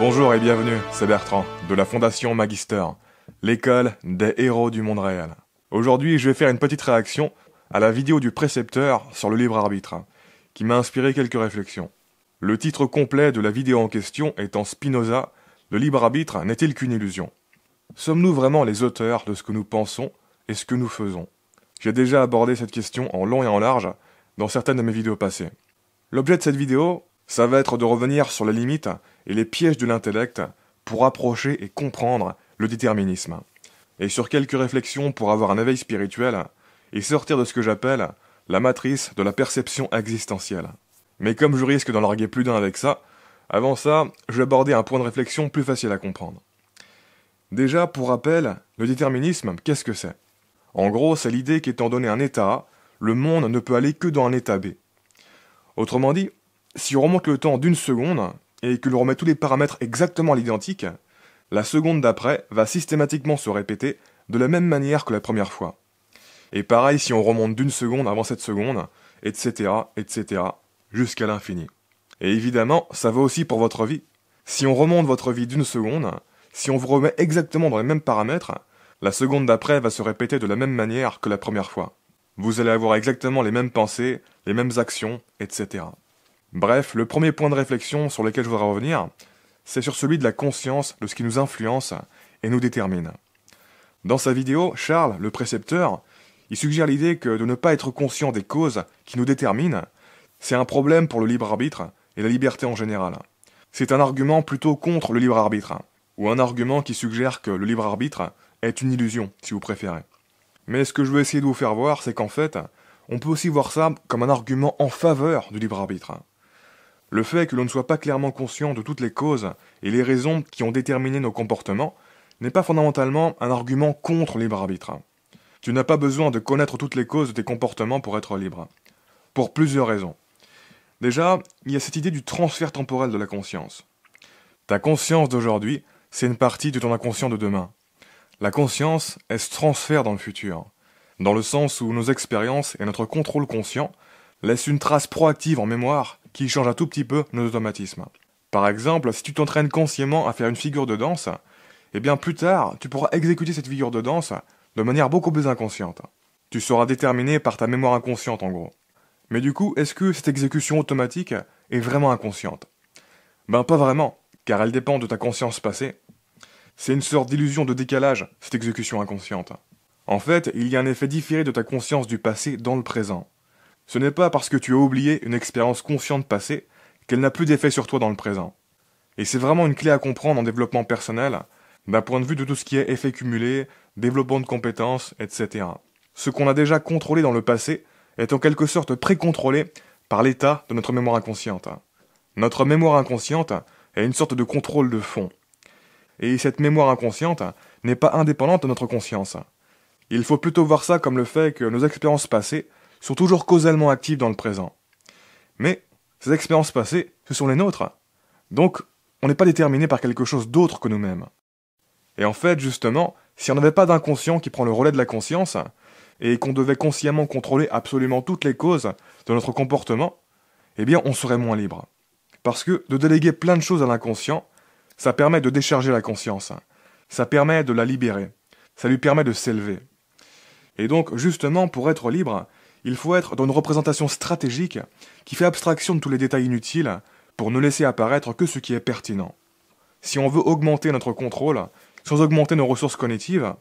Bonjour et bienvenue, c'est Bertrand, de la Fondation Magister, l'école des héros du monde réel. Aujourd'hui, je vais faire une petite réaction à la vidéo du précepteur sur le libre arbitre, qui m'a inspiré quelques réflexions. Le titre complet de la vidéo en question étant Spinoza, le libre arbitre n'est-il qu'une illusion? Sommes-nous vraiment les auteurs de ce que nous pensons et ce que nous faisons? J'ai déjà abordé cette question en long et en large dans certaines de mes vidéos passées. L'objet de cette vidéo, ça va être de revenir sur les limites et les pièges de l'intellect pour approcher et comprendre le déterminisme. Et sur quelques réflexions pour avoir un éveil spirituel et sortir de ce que j'appelle la matrice de la perception existentielle. Mais comme je risque d'en larguer plus d'un avec ça, avant ça, je vais aborder un point de réflexion plus facile à comprendre. Déjà, pour rappel, le déterminisme, qu'est-ce que c'est? En gros, c'est l'idée qu'étant donné un état A, le monde ne peut aller que dans un état B. Autrement dit, si on remonte le temps d'une seconde, et que l'on remet tous les paramètres exactement à l'identique, la seconde d'après va systématiquement se répéter de la même manière que la première fois. Et pareil si on remonte d'une seconde avant cette seconde, etc., etc., jusqu'à l'infini. Et évidemment, ça vaut aussi pour votre vie. Si on remonte votre vie d'une seconde, si on vous remet exactement dans les mêmes paramètres, la seconde d'après va se répéter de la même manière que la première fois. Vous allez avoir exactement les mêmes pensées, les mêmes actions, etc. Bref, le premier point de réflexion sur lequel je voudrais revenir, c'est sur celui de la conscience de ce qui nous influence et nous détermine. Dans sa vidéo, Charles, le précepteur, il suggère l'idée que de ne pas être conscient des causes qui nous déterminent, c'est un problème pour le libre arbitre et la liberté en général. C'est un argument plutôt contre le libre arbitre, ou un argument qui suggère que le libre arbitre est une illusion, si vous préférez. Mais ce que je veux essayer de vous faire voir, c'est qu'en fait, on peut aussi voir ça comme un argument en faveur du libre arbitre. Le fait que l'on ne soit pas clairement conscient de toutes les causes et les raisons qui ont déterminé nos comportements n'est pas fondamentalement un argument contre le libre arbitre. Tu n'as pas besoin de connaître toutes les causes de tes comportements pour être libre. Pour plusieurs raisons. Déjà, il y a cette idée du transfert temporel de la conscience. Ta conscience d'aujourd'hui, c'est une partie de ton inconscient de demain. La conscience, elle se transfère dans le futur, dans le sens où nos expériences et notre contrôle conscient laissent une trace proactive en mémoire qui change un tout petit peu nos automatismes. Par exemple, si tu t'entraînes consciemment à faire une figure de danse, eh bien plus tard, tu pourras exécuter cette figure de danse de manière beaucoup plus inconsciente. Tu seras déterminé par ta mémoire inconsciente en gros. Mais du coup, est-ce que cette exécution automatique est vraiment inconsciente? Ben pas vraiment, car elle dépend de ta conscience passée. C'est une sorte d'illusion de décalage, cette exécution inconsciente. En fait, il y a un effet différé de ta conscience du passé dans le présent. Ce n'est pas parce que tu as oublié une expérience consciente passée qu'elle n'a plus d'effet sur toi dans le présent. Et c'est vraiment une clé à comprendre en développement personnel, d'un point de vue de tout ce qui est effet cumulé, développement de compétences, etc. Ce qu'on a déjà contrôlé dans le passé est en quelque sorte précontrôlé par l'état de notre mémoire inconsciente. Notre mémoire inconsciente est une sorte de contrôle de fond. Et cette mémoire inconsciente n'est pas indépendante de notre conscience. Il faut plutôt voir ça comme le fait que nos expériences passées sont toujours causalement actives dans le présent. Mais ces expériences passées, ce sont les nôtres. Donc, on n'est pas déterminé par quelque chose d'autre que nous-mêmes. Et en fait, justement, si on n'avait pas d'inconscient qui prend le relais de la conscience, et qu'on devait consciemment contrôler absolument toutes les causes de notre comportement, eh bien on serait moins libre. Parce que de déléguer plein de choses à l'inconscient, ça permet de décharger la conscience. Ça permet de la libérer. Ça lui permet de s'élever. Et donc, justement, pour être libre, il faut être dans une représentation stratégique qui fait abstraction de tous les détails inutiles pour ne laisser apparaître que ce qui est pertinent. Si on veut augmenter notre contrôle, sans augmenter nos ressources cognitives,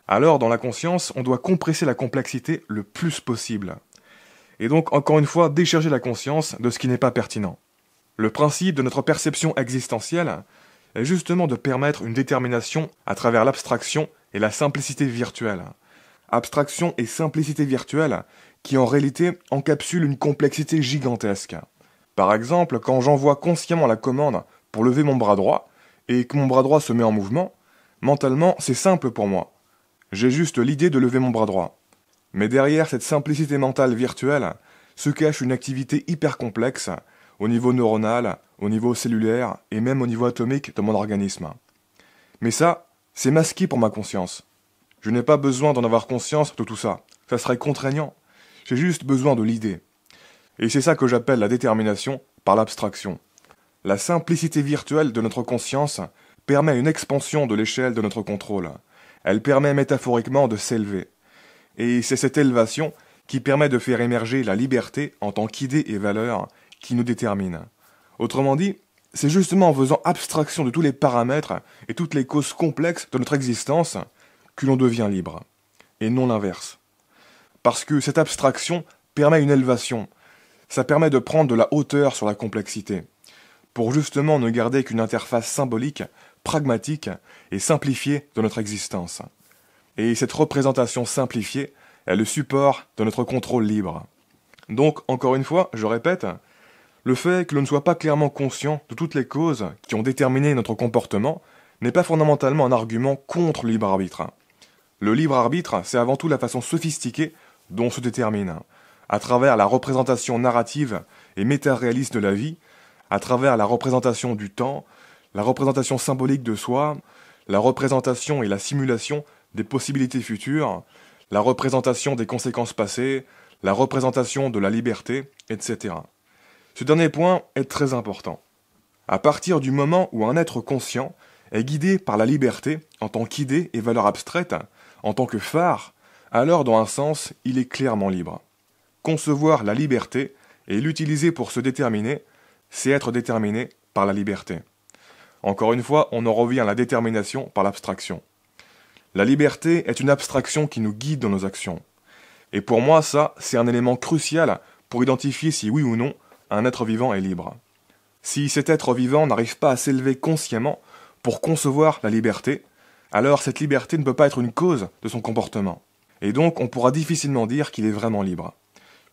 alors dans la conscience, on doit compresser la complexité le plus possible. Et donc, encore une fois, décharger la conscience de ce qui n'est pas pertinent. Le principe de notre perception existentielle est justement de permettre une détermination à travers l'abstraction et la simplicité virtuelle. Abstraction et simplicité virtuelle qui en réalité encapsulent une complexité gigantesque. Par exemple, quand j'envoie consciemment la commande pour lever mon bras droit, et que mon bras droit se met en mouvement, mentalement c'est simple pour moi. J'ai juste l'idée de lever mon bras droit. Mais derrière cette simplicité mentale virtuelle se cache une activité hyper complexe, au niveau neuronal, au niveau cellulaire et même au niveau atomique de mon organisme. Mais ça, c'est masqué pour ma conscience. Je n'ai pas besoin d'en avoir conscience de tout ça. Ça serait contraignant. J'ai juste besoin de l'idée. Et c'est ça que j'appelle la détermination par l'abstraction. La simplicité virtuelle de notre conscience permet une expansion de l'échelle de notre contrôle. Elle permet métaphoriquement de s'élever. Et c'est cette élévation qui permet de faire émerger la liberté en tant qu'idée et valeur qui nous détermine. Autrement dit, c'est justement en faisant abstraction de tous les paramètres et toutes les causes complexes de notre existence que l'on devient libre, et non l'inverse. Parce que cette abstraction permet une élévation, ça permet de prendre de la hauteur sur la complexité, pour justement ne garder qu'une interface symbolique, pragmatique et simplifiée de notre existence. Et cette représentation simplifiée est le support de notre contrôle libre. Donc, encore une fois, je répète, le fait que l'on ne soit pas clairement conscient de toutes les causes qui ont déterminé notre comportement n'est pas fondamentalement un argument contre le libre arbitre. Le libre arbitre, c'est avant tout la façon sophistiquée dont on se détermine, à travers la représentation narrative et méta-réaliste de la vie, à travers la représentation du temps, la représentation symbolique de soi, la représentation et la simulation des possibilités futures, la représentation des conséquences passées, la représentation de la liberté, etc. Ce dernier point est très important. À partir du moment où un être conscient est guidé par la liberté en tant qu'idée et valeur abstraite, en tant que phare, alors dans un sens, il est clairement libre. Concevoir la liberté et l'utiliser pour se déterminer, c'est être déterminé par la liberté. Encore une fois, on en revient à la détermination par l'abstraction. La liberté est une abstraction qui nous guide dans nos actions. Et pour moi, ça, c'est un élément crucial pour identifier si oui ou non un être vivant est libre. Si cet être vivant n'arrive pas à s'élever consciemment pour concevoir la liberté, alors cette liberté ne peut pas être une cause de son comportement. Et donc on pourra difficilement dire qu'il est vraiment libre,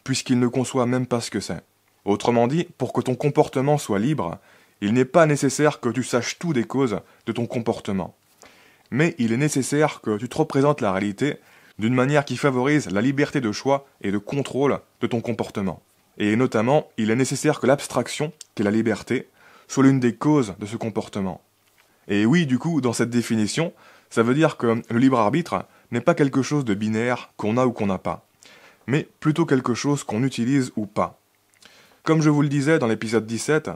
puisqu'il ne conçoit même pas ce que c'est. Autrement dit, pour que ton comportement soit libre, il n'est pas nécessaire que tu saches tout des causes de ton comportement. Mais il est nécessaire que tu te représentes la réalité d'une manière qui favorise la liberté de choix et de contrôle de ton comportement. Et notamment, il est nécessaire que l'abstraction, qu'est la liberté, soit l'une des causes de ce comportement. Et oui, du coup, dans cette définition, ça veut dire que le libre arbitre n'est pas quelque chose de binaire qu'on a ou qu'on n'a pas, mais plutôt quelque chose qu'on utilise ou pas. Comme je vous le disais dans l'épisode 17,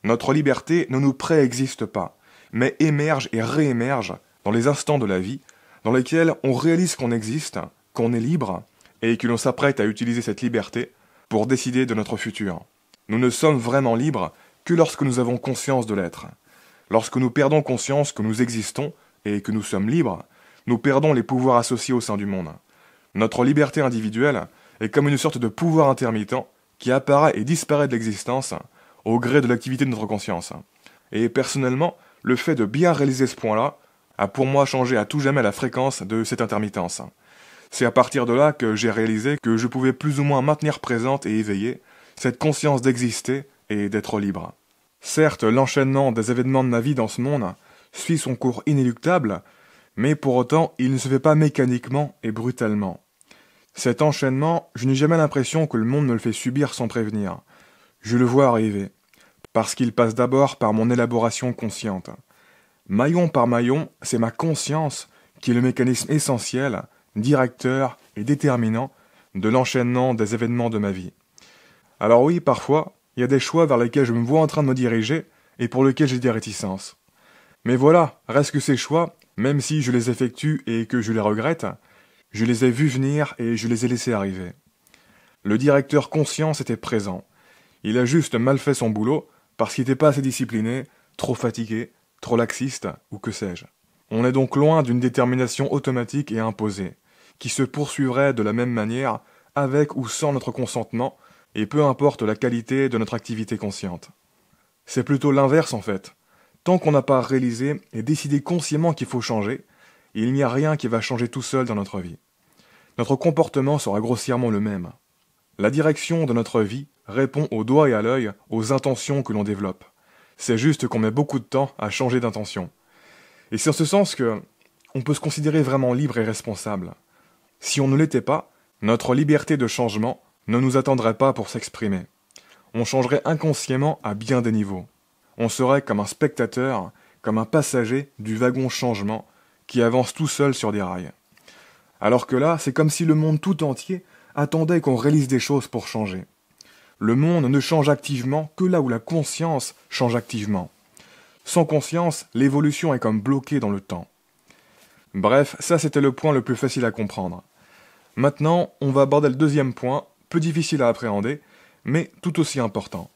notre liberté ne nous préexiste pas, mais émerge et réémerge dans les instants de la vie, dans lesquels on réalise qu'on existe, qu'on est libre, et que l'on s'apprête à utiliser cette liberté pour décider de notre futur. Nous ne sommes vraiment libres que lorsque nous avons conscience de l'être. Lorsque nous perdons conscience que nous existons et que nous sommes libres, nous perdons les pouvoirs associés au sein du monde. Notre liberté individuelle est comme une sorte de pouvoir intermittent qui apparaît et disparaît de l'existence au gré de l'activité de notre conscience. Et personnellement, le fait de bien réaliser ce point-là a pour moi changé à tout jamais la fréquence de cette intermittence. C'est à partir de là que j'ai réalisé que je pouvais plus ou moins maintenir présente et éveillée cette conscience d'exister et d'être libre. Certes, l'enchaînement des événements de ma vie dans ce monde suit son cours inéluctable, mais pour autant, il ne se fait pas mécaniquement et brutalement. Cet enchaînement, je n'ai jamais l'impression que le monde me le fait subir sans prévenir. Je le vois arriver, parce qu'il passe d'abord par mon élaboration consciente. Maillon par maillon, c'est ma conscience qui est le mécanisme essentiel, directeur et déterminant de l'enchaînement des événements de ma vie. Alors oui, parfois, il y a des choix vers lesquels je me vois en train de me diriger et pour lesquels j'ai des réticences. Mais voilà, reste que ces choix, même si je les effectue et que je les regrette, je les ai vus venir et je les ai laissés arriver. Le directeur conscience était présent. Il a juste mal fait son boulot parce qu'il n'était pas assez discipliné, trop fatigué, trop laxiste ou que sais-je. On est donc loin d'une détermination automatique et imposée, qui se poursuivrait de la même manière avec ou sans notre consentement, et peu importe la qualité de notre activité consciente. C'est plutôt l'inverse en fait. Tant qu'on n'a pas réalisé et décidé consciemment qu'il faut changer, il n'y a rien qui va changer tout seul dans notre vie. Notre comportement sera grossièrement le même. La direction de notre vie répond au doigt et à l'œil aux intentions que l'on développe. C'est juste qu'on met beaucoup de temps à changer d'intention. Et c'est en ce sens que on peut se considérer vraiment libre et responsable. Si on ne l'était pas, notre liberté de changement ne nous attendrait pas pour s'exprimer. On changerait inconsciemment à bien des niveaux. On serait comme un spectateur, comme un passager du wagon changement qui avance tout seul sur des rails. Alors que là, c'est comme si le monde tout entier attendait qu'on réalise des choses pour changer. Le monde ne change activement que là où la conscience change activement. Sans conscience, l'évolution est comme bloquée dans le temps. Bref, ça c'était le point le plus facile à comprendre. Maintenant, on va aborder le deuxième point, peu difficile à appréhender, mais tout aussi important.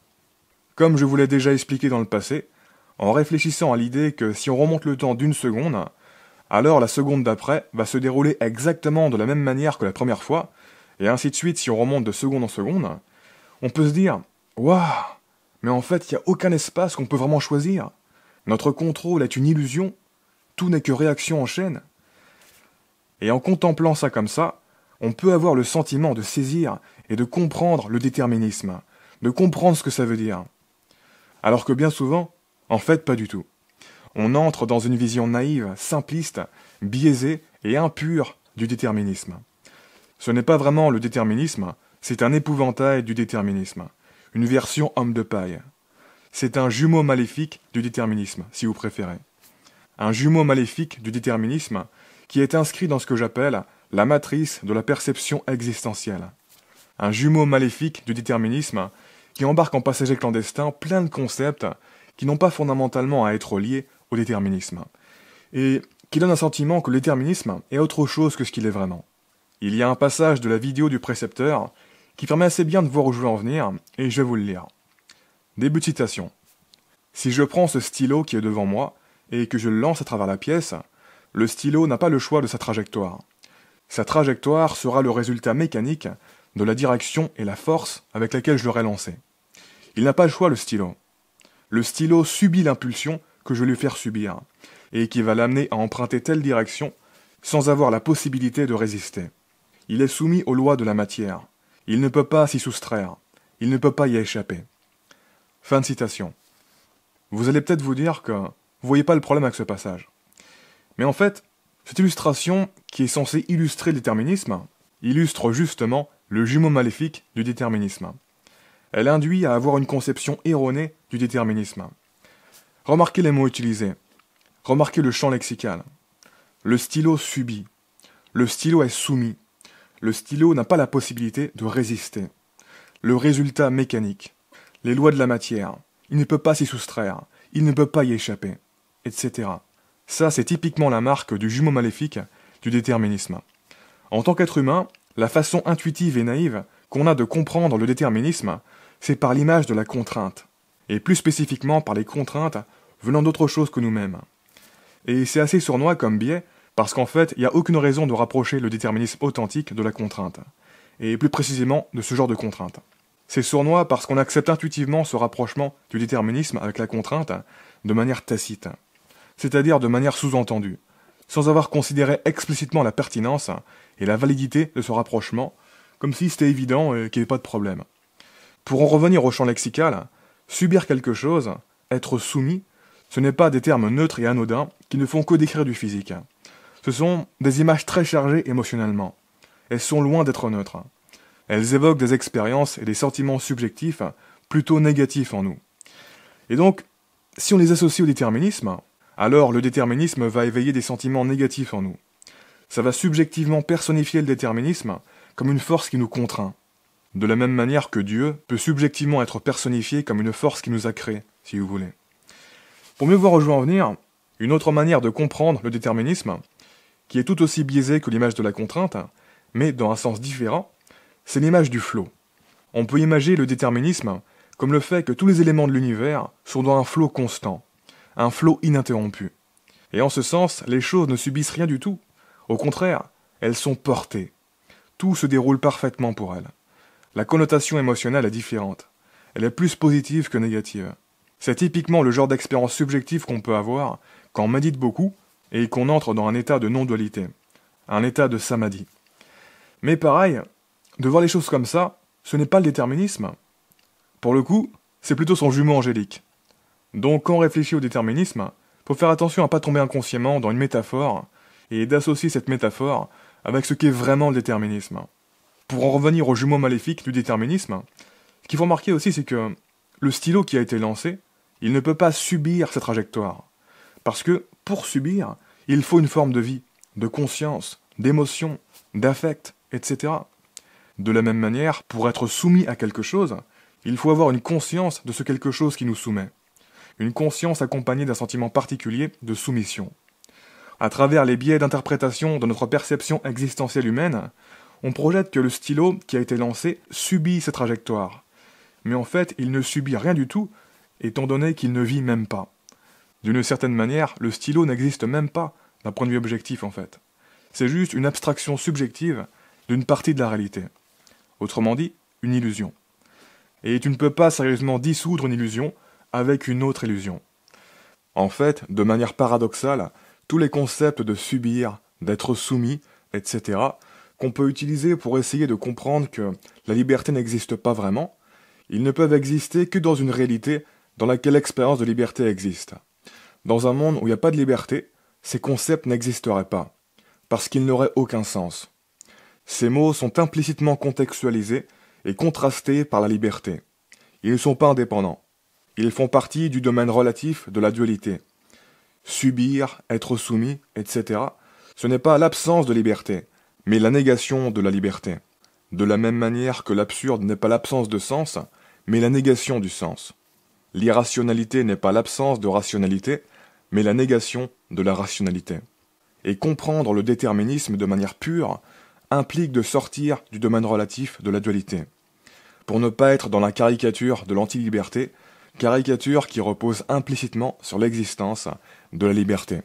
Comme je vous l'ai déjà expliqué dans le passé, en réfléchissant à l'idée que si on remonte le temps d'une seconde, alors la seconde d'après va se dérouler exactement de la même manière que la première fois, et ainsi de suite si on remonte de seconde en seconde, on peut se dire « Waouh, mais en fait, il n'y a aucun espace qu'on peut vraiment choisir. Notre contrôle est une illusion, tout n'est que réaction en chaîne. » Et en contemplant ça comme ça, on peut avoir le sentiment de saisir et de comprendre le déterminisme, de comprendre ce que ça veut dire. Alors que bien souvent, en fait, pas du tout. On entre dans une vision naïve, simpliste, biaisée et impure du déterminisme. Ce n'est pas vraiment le déterminisme, c'est un épouvantail du déterminisme, une version homme de paille. C'est un jumeau maléfique du déterminisme, si vous préférez. Un jumeau maléfique du déterminisme qui est inscrit dans ce que j'appelle la matrice de la perception existentielle. Un jumeau maléfique du déterminisme qui embarque en passager clandestin plein de concepts qui n'ont pas fondamentalement à être liés au déterminisme, et qui donne un sentiment que le déterminisme est autre chose que ce qu'il est vraiment. Il y a un passage de la vidéo du précepteur qui permet assez bien de voir où je veux en venir, et je vais vous le lire. Début de citation. Si je prends ce stylo qui est devant moi, et que je le lance à travers la pièce, le stylo n'a pas le choix de sa trajectoire. Sa trajectoire sera le résultat mécanique de la direction et la force avec laquelle je l'aurai lancé. Il n'a pas le choix, le stylo. Le stylo subit l'impulsion que je vais lui faire subir, et qui va l'amener à emprunter telle direction sans avoir la possibilité de résister. Il est soumis aux lois de la matière. Il ne peut pas s'y soustraire. Il ne peut pas y échapper. Fin de citation. Vous allez peut-être vous dire que vous voyez pas le problème avec ce passage. Mais en fait, cette illustration, qui est censée illustrer le déterminisme, illustre justement le jumeau maléfique du déterminisme. Elle induit à avoir une conception erronée du déterminisme. Remarquez les mots utilisés. Remarquez le champ lexical. Le stylo subit. Le stylo est soumis. Le stylo n'a pas la possibilité de résister. Le résultat mécanique. Les lois de la matière. Il ne peut pas s'y soustraire. Il ne peut pas y échapper. Etc. Ça, c'est typiquement la marque du jumeau maléfique du déterminisme. En tant qu'être humain, la façon intuitive et naïve qu'on a de comprendre le déterminisme, c'est par l'image de la contrainte. Et plus spécifiquement par les contraintes venant d'autre chose que nous-mêmes. Et c'est assez sournois comme biais, parce qu'en fait, il n'y a aucune raison de rapprocher le déterminisme authentique de la contrainte, et plus précisément de ce genre de contrainte. C'est sournois parce qu'on accepte intuitivement ce rapprochement du déterminisme avec la contrainte de manière tacite, c'est-à-dire de manière sous-entendue, sans avoir considéré explicitement la pertinence et la validité de ce rapprochement, comme si c'était évident et qu'il n'y avait pas de problème. Pour en revenir au champ lexical, subir quelque chose, être soumis, ce n'est pas des termes neutres et anodins qui ne font que décrire du physique. Ce sont des images très chargées émotionnellement. Elles sont loin d'être neutres. Elles évoquent des expériences et des sentiments subjectifs plutôt négatifs en nous. Et donc, si on les associe au déterminisme, alors le déterminisme va éveiller des sentiments négatifs en nous. Ça va subjectivement personnifier le déterminisme comme une force qui nous contraint. De la même manière que Dieu peut subjectivement être personnifié comme une force qui nous a créés, si vous voulez. Pour mieux voir où je veux en venir, une autre manière de comprendre le déterminisme, qui est tout aussi biaisée que l'image de la contrainte, mais dans un sens différent, c'est l'image du flot. On peut imaginer le déterminisme comme le fait que tous les éléments de l'univers sont dans un flot constant, un flot ininterrompu. Et en ce sens, les choses ne subissent rien du tout. Au contraire, elles sont portées. Tout se déroule parfaitement pour elles. La connotation émotionnelle est différente. Elle est plus positive que négative. C'est typiquement le genre d'expérience subjective qu'on peut avoir quand on médite beaucoup et qu'on entre dans un état de non-dualité, un état de samadhi. Mais pareil, de voir les choses comme ça, ce n'est pas le déterminisme. Pour le coup, c'est plutôt son jumeau angélique. Donc quand on réfléchit au déterminisme, faut faire attention à ne pas tomber inconsciemment dans une métaphore et d'associer cette métaphore avec ce qu'est vraiment le déterminisme. Pour en revenir au jumeau maléfique du déterminisme, ce qu'il faut remarquer aussi, c'est que le stylo qui a été lancé, il ne peut pas subir cette trajectoire. Parce que, pour subir, il faut une forme de vie, de conscience, d'émotion, d'affect, etc. De la même manière, pour être soumis à quelque chose, Il faut avoir une conscience de ce quelque chose qui nous soumet. Une conscience accompagnée d'un sentiment particulier de soumission. À travers les biais d'interprétation de notre perception existentielle humaine, on projette que le stylo qui a été lancé subit cette trajectoire. Mais en fait, il ne subit rien du tout, étant donné qu'il ne vit même pas. D'une certaine manière, le stylo n'existe même pas, d'un point de vue objectif en fait. C'est juste une abstraction subjective d'une partie de la réalité. Autrement dit, une illusion. Et tu ne peux pas sérieusement dissoudre une illusion avec une autre illusion. En fait, de manière paradoxale, tous les concepts de subir, d'être soumis, etc., qu'on peut utiliser pour essayer de comprendre que la liberté n'existe pas vraiment, ils ne peuvent exister que dans une réalité dans laquelle l'expérience de liberté existe. Dans un monde où il n'y a pas de liberté, ces concepts n'existeraient pas, parce qu'ils n'auraient aucun sens. Ces mots sont implicitement contextualisés et contrastés par la liberté. Ils ne sont pas indépendants. Ils font partie du domaine relatif de la dualité. Subir, être soumis, etc., ce n'est pas l'absence de liberté, mais la négation de la liberté. De la même manière que l'absurde n'est pas l'absence de sens, mais la négation du sens. L'irrationalité n'est pas l'absence de rationalité, mais la négation de la rationalité. Et comprendre le déterminisme de manière pure implique de sortir du domaine relatif de la dualité. Pour ne pas être dans la caricature de l'anti-liberté, caricature qui repose implicitement sur l'existence de la liberté.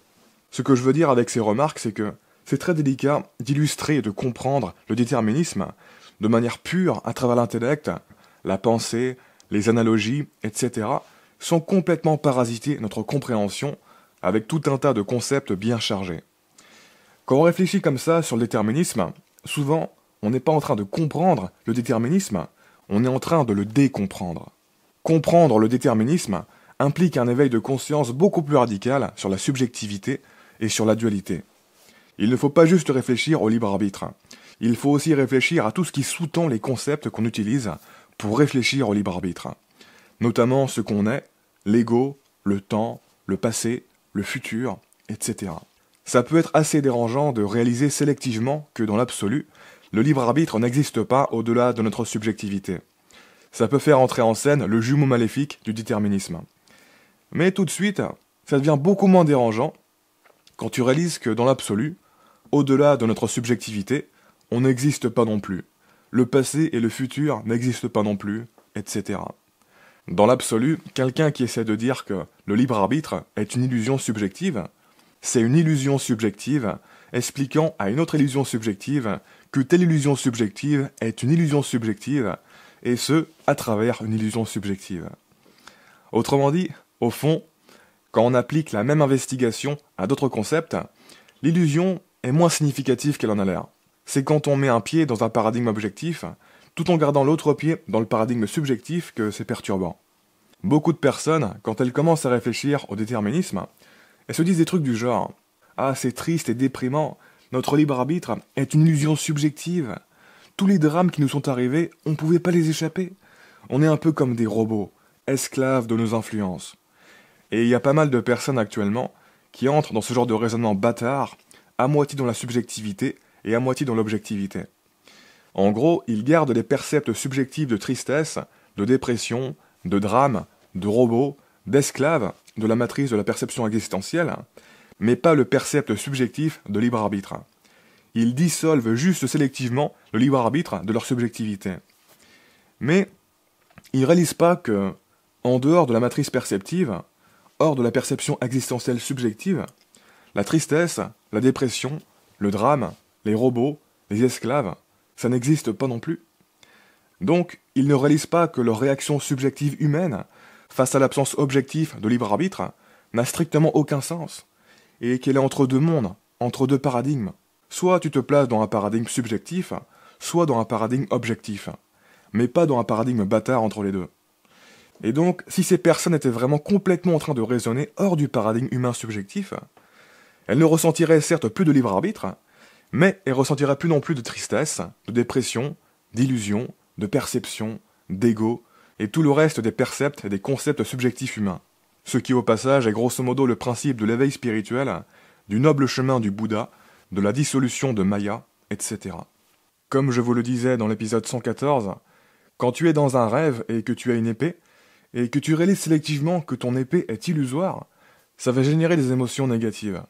Ce que je veux dire avec ces remarques, c'est que c'est très délicat d'illustrer et de comprendre le déterminisme de manière pure à travers l'intellect, la pensée, les analogies, etc., sans complètement parasiter notre compréhension avec tout un tas de concepts bien chargés. Quand on réfléchit comme ça sur le déterminisme, souvent, on n'est pas en train de comprendre le déterminisme, on est en train de le décomprendre. Comprendre le déterminisme implique un éveil de conscience beaucoup plus radical sur la subjectivité et sur la dualité. Il ne faut pas juste réfléchir au libre arbitre, il faut aussi réfléchir à tout ce qui sous-tend les concepts qu'on utilise pour réfléchir au libre arbitre, notamment ce qu'on est, l'ego, le temps, le passé, le futur, etc. Ça peut être assez dérangeant de réaliser sélectivement que dans l'absolu, le libre arbitre n'existe pas au-delà de notre subjectivité. Ça peut faire entrer en scène le jumeau maléfique du déterminisme. Mais tout de suite, ça devient beaucoup moins dérangeant quand tu réalises que dans l'absolu, au-delà de notre subjectivité, on n'existe pas non plus. Le passé et le futur n'existent pas non plus, etc. Dans l'absolu, quelqu'un qui essaie de dire que le libre arbitre est une illusion subjective, c'est une illusion subjective expliquant à une autre illusion subjective que telle illusion subjective est une illusion subjective, et ce, à travers une illusion subjective. Autrement dit, au fond, quand on applique la même investigation à d'autres concepts, l'illusion est moins significative qu'elle en a l'air. C'est quand on met un pied dans un paradigme objectif, tout en gardant l'autre pied dans le paradigme subjectif que c'est perturbant. Beaucoup de personnes, quand elles commencent à réfléchir au déterminisme, elles se disent des trucs du genre « Ah, c'est triste et déprimant, notre libre arbitre est une illusion subjective. Tous les drames qui nous sont arrivés, on ne pouvait pas les échapper. On est un peu comme des robots, esclaves de nos influences. » Et il y a pas mal de personnes actuellement qui entrent dans ce genre de raisonnement bâtard, à moitié dans la subjectivité et à moitié dans l'objectivité. En gros, ils gardent les percepts subjectifs de tristesse, de dépression, de drame, de robots, d'esclaves, de la matrice de la perception existentielle, mais pas le percept subjectif de libre arbitre. Ils dissolvent juste sélectivement le libre arbitre de leur subjectivité. Mais ils réalisent pas que, en dehors de la matrice perceptive, hors de la perception existentielle subjective, la tristesse, la dépression, le drame, les robots, les esclaves, ça n'existe pas non plus. Donc, ils ne réalisent pas que leur réaction subjective humaine, face à l'absence objective de libre arbitre, n'a strictement aucun sens, et qu'elle est entre deux mondes, entre deux paradigmes. Soit tu te places dans un paradigme subjectif, soit dans un paradigme objectif, mais pas dans un paradigme bâtard entre les deux. Et donc, si ces personnes étaient vraiment complètement en train de raisonner hors du paradigme humain subjectif, elles ne ressentiraient certes plus de libre arbitre, mais elles ressentiraient plus non plus de tristesse, de dépression, d'illusion, de perception, d'ego, et tout le reste des percepts et des concepts subjectifs humains. Ce qui au passage est grosso modo le principe de l'éveil spirituel, du noble chemin du Bouddha, de la dissolution de Maya, etc. Comme je vous le disais dans l'épisode 114, Quand tu es dans un rêve et que tu as une épée, et que tu réalises sélectivement que ton épée est illusoire, ça va générer des émotions négatives.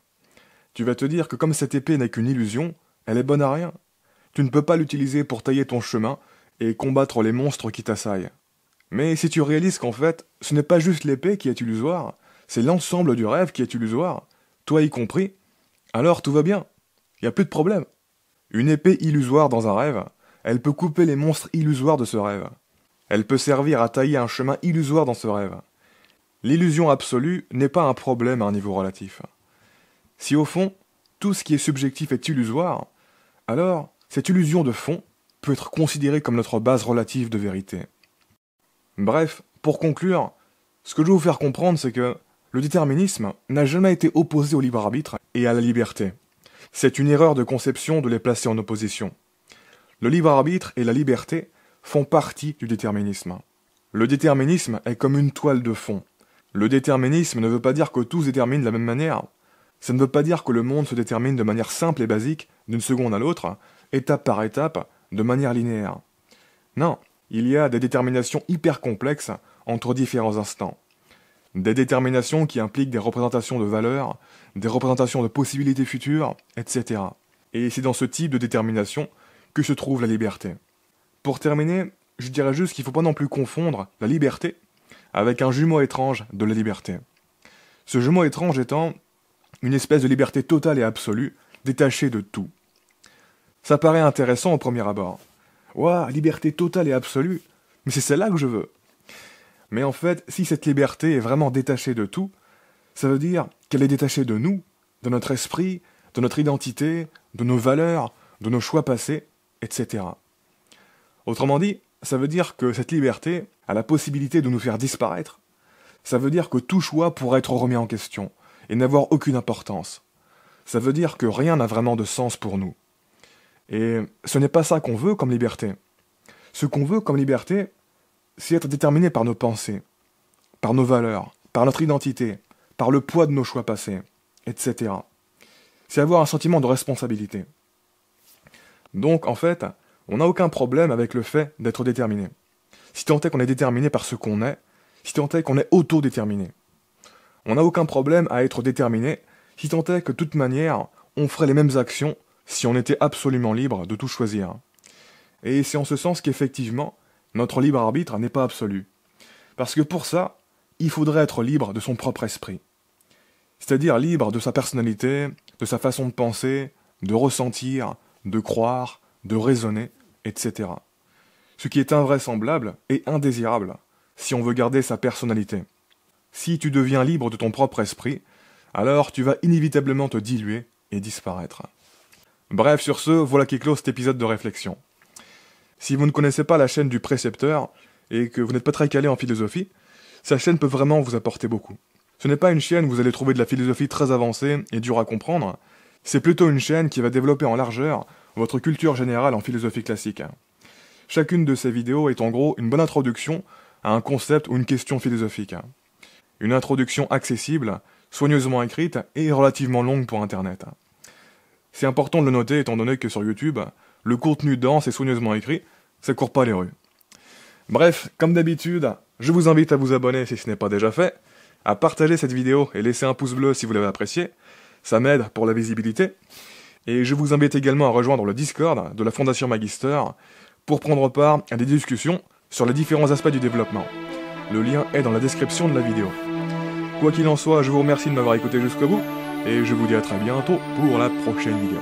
Tu vas te dire que comme cette épée n'est qu'une illusion, elle est bonne à rien. Tu ne peux pas l'utiliser pour tailler ton chemin et combattre les monstres qui t'assaillent. Mais si tu réalises qu'en fait, ce n'est pas juste l'épée qui est illusoire, c'est l'ensemble du rêve qui est illusoire, toi y compris, alors tout va bien. Il n'y a plus de problème. Une épée illusoire dans un rêve, elle peut couper les monstres illusoires de ce rêve. Elle peut servir à tailler un chemin illusoire dans ce rêve. L'illusion absolue n'est pas un problème à un niveau relatif. Si au fond, tout ce qui est subjectif est illusoire, alors cette illusion de fond peut être considérée comme notre base relative de vérité. Bref, pour conclure, ce que je veux vous faire comprendre, c'est que le déterminisme n'a jamais été opposé au libre arbitre et à la liberté. C'est une erreur de conception de les placer en opposition. Le libre arbitre et la liberté font partie du déterminisme. Le déterminisme est comme une toile de fond. Le déterminisme ne veut pas dire que tout se détermine de la même manière. Ça ne veut pas dire que le monde se détermine de manière simple et basique, d'une seconde à l'autre, étape par étape, de manière linéaire. Non, il y a des déterminations hyper complexes entre différents instants. Des déterminations qui impliquent des représentations de valeurs, des représentations de possibilités futures, etc. Et c'est dans ce type de détermination que se trouve la liberté. Pour terminer, je dirais juste qu'il ne faut pas non plus confondre la liberté avec un jumeau étrange de la liberté. Ce jumeau étrange étant une espèce de liberté totale et absolue, détachée de tout. Ça paraît intéressant au premier abord. Ouah, liberté totale et absolue, mais c'est celle-là que je veux. Mais en fait, si cette liberté est vraiment détachée de tout, ça veut dire qu'elle est détachée de nous, de notre esprit, de notre identité, de nos valeurs, de nos choix passés, etc. Autrement dit, ça veut dire que cette liberté a la possibilité de nous faire disparaître. Ça veut dire que tout choix pourrait être remis en question et n'avoir aucune importance. Ça veut dire que rien n'a vraiment de sens pour nous. Et ce n'est pas ça qu'on veut comme liberté. Ce qu'on veut comme liberté, c'est être déterminé par nos pensées, par nos valeurs, par notre identité, par le poids de nos choix passés, etc. C'est avoir un sentiment de responsabilité. Donc, en fait, on n'a aucun problème avec le fait d'être déterminé. Si tant est qu'on est déterminé par ce qu'on est, si tant est qu'on est autodéterminé. On n'a aucun problème à être déterminé, si tant est que de toute manière, on ferait les mêmes actions si on était absolument libre de tout choisir. Et c'est en ce sens qu'effectivement, notre libre arbitre n'est pas absolu. Parce que pour ça, il faudrait être libre de son propre esprit. C'est-à-dire libre de sa personnalité, de sa façon de penser, de ressentir, de croire, de raisonner, etc. Ce qui est invraisemblable et indésirable si on veut garder sa personnalité. Si tu deviens libre de ton propre esprit, alors tu vas inévitablement te diluer et disparaître. Bref, sur ce, voilà qui clôt cet épisode de réflexion. Si vous ne connaissez pas la chaîne du précepteur et que vous n'êtes pas très calé en philosophie, sa chaîne peut vraiment vous apporter beaucoup. Ce n'est pas une chaîne où vous allez trouver de la philosophie très avancée et dure à comprendre, c'est plutôt une chaîne qui va développer en largeur votre culture générale en philosophie classique. Chacune de ces vidéos est en gros une bonne introduction à un concept ou une question philosophique. Une introduction accessible, soigneusement écrite et relativement longue pour Internet. C'est important de le noter étant donné que sur YouTube, le contenu dense et soigneusement écrit, ça court pas les rues. Bref, comme d'habitude, je vous invite à vous abonner si ce n'est pas déjà fait, à partager cette vidéo et laisser un pouce bleu si vous l'avez apprécié, ça m'aide pour la visibilité, et je vous invite également à rejoindre le Discord de la Fondation Magister pour prendre part à des discussions sur les différents aspects du développement. Le lien est dans la description de la vidéo. Quoi qu'il en soit, je vous remercie de m'avoir écouté jusqu'au bout, et je vous dis à très bientôt pour la prochaine vidéo.